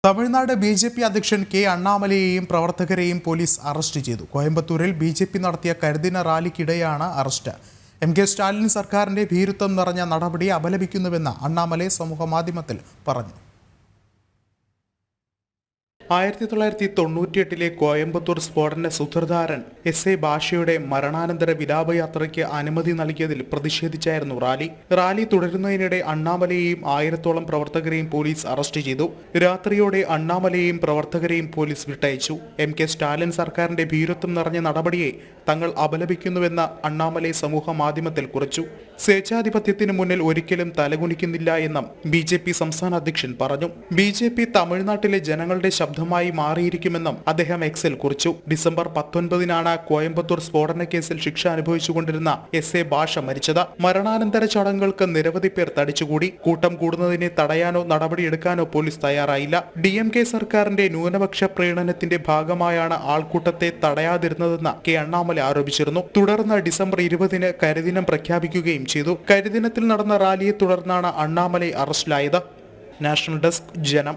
Tamil Nadu BJP. അധ്യക്ഷൻ K അണ്ണാമലയെയും പ്രവർത്തകരെയും police arrest ചെയ്തു. കോയമ്പത്തൂരിൽ ബി.ജെ.പി. നടത്തിയ കരുദിന റാലിക്കിടെയാണ് അറസ്റ്റ്. എം.കെ. സ്റ്റാലിൻ സർക്കാരിന്റെ ഭീരുത്വം നിറഞ്ഞ നടപടിയെ അപലപിക്കുന്നുവെന്ന് അണ്ണാമലൈ സമൂഹമാധ്യമത്തിൽ പറഞ്ഞു. 1998 കോയമ്പത്തൂർ സ്ഫോടന സൂത്രധാരൻ എസ്.എ. ഭാഷയുടെ മരണാനന്തര വിലാപയാത്രയ്ക്ക് അനുമതി നൽകിയതിൽ പ്രതിഷേധിച്ചായിരുന്നു റാലി തുടരുന്നതിനിടെ അണ്ണാമലയെയും 1000-ഓളം പ്രവർത്തകരെയും പോലീസ് അറസ്റ്റ് ചെയ്തു. രാത്രിയോടെ അണ്ണാമലയെയും പ്രവർത്തകരെയും പോലീസ് വിട്ടയച്ചു. എം.കെ. സ്റ്റാലിൻ സർക്കാരിന്റെ ഭീരുത്വം നിറഞ്ഞ നടപടിയെ തങ്ങൾ അപലപിക്കുന്നുവെന്ന് അണ്ണാമലൈ സമൂഹ മാധ്യമത്തിൽ കുറിച്ചു. സ്വേച്ഛാധിപത്യത്തിന് മുന്നിൽ ഒരിക്കലും തലകുനിക്കുന്നില്ല എന്നും ബി.ജെ.പി. സംസ്ഥാന അധ്യക്ഷൻ പറഞ്ഞു. ബി.ജെ.പി. തമിഴ്നാട്ടിലെ ജനങ്ങളുടെ ശബ്ദമായി മാറിയിരിക്കുമെന്നും അദ്ദേഹം എക്സിൽ കുറിച്ചു. ഡിസംബർ 19-നാണ് കോയമ്പത്തൂർ സ്ഫോടന കേസിൽ ശിക്ഷ അനുഭവിച്ചുകൊണ്ടിരുന്ന എസ്.എ. ഭാഷ മരിച്ചത്. മരണാനന്തര ചടങ്ങുകൾക്ക് നിരവധി പേർ തടിച്ചുകൂടി. കൂട്ടം കൂടുന്നതിനെ തടയാനോ നടപടിയെടുക്കാനോ പോലീസ് തയ്യാറായില്ല. ഡി.എം.കെ. സർക്കാരിന്റെ ന്യൂനപക്ഷ പ്രീണനത്തിന്റെ ഭാഗമായാണ് ആൾക്കൂട്ടത്തെ തടയാതിരുന്നതെന്ന് കെ അണ്ണാമല ആരോപിച്ചിരുന്നു. തുടർന്ന് ഡിസംബർ 20-ന് കരിദിനം പ്രഖ്യാപിക്കുകയും ചെയ്തു. കരിദിനത്തിൽ നടന്ന റാലിയെ തുടർന്നാണ് അണ്ണാമലൈ അറസ്റ്റിലായത്. നാഷണൽ ഡെസ്ക് ജനം.